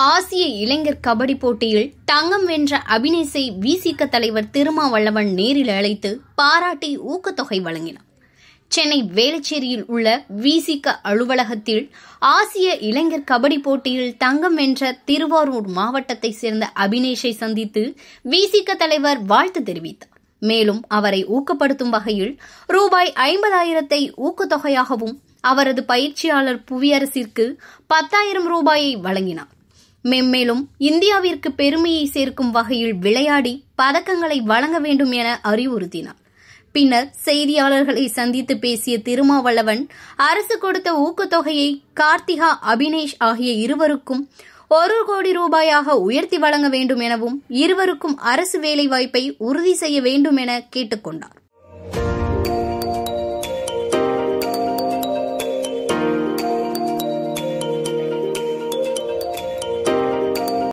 ஆசிய இளைஞர் கபடி போட்டியில் தங்கம் வென்ற அபினேஷை விசிக தலைவர் திருமாவளவன் நேரில் அழைத்து பாராட்டி ஊக்கத்தொகை வழங்கினார். சென்னை வேளச்சேரியில் உள்ள விசிக அலுவலகத்தில் ஆசிய இளைஞர் கபடி போட்டியில் தங்கம் வென்ற திருவாரூர் மாவட்டத்தைச் சேர்ந்த அபினேஷை சந்தித்து விசிக தலைவர் வாழ்த்து தெரிவித்தார். மேலும் அவரை ஊக்கப்படுத்தும் வகையில் ரூபாய் 50,000 ஊக்கத்தொகையாகவும் அவரது பயிற்சியாளர் புவியரசிற்கு 10,000 ரூபாயை வழங்கினார். மென்மேலும் இந்தியாவிற்கு பெருமையை சேர்க்கும் வகையில் விளையாடி பதக்கங்களை வழங்க வேண்டும் என அறிவுறுத்தினார். பின்னர் செய்தியாளர்களை சந்தித்து பேசிய திருமாவளவன் அரசு கொடுத்த ஊக்கத்தொகையை கார்த்திகா, அபினேஷ் ஆகிய இருவருக்கும் 1 கோடி ரூபாயாக உயர்த்தி வழங்க வேண்டும் எனவும் இருவருக்கும் அரசு வேலைவாய்ப்பை உறுதி செய்ய வேண்டும் என கேட்டுக்கொண்டார்.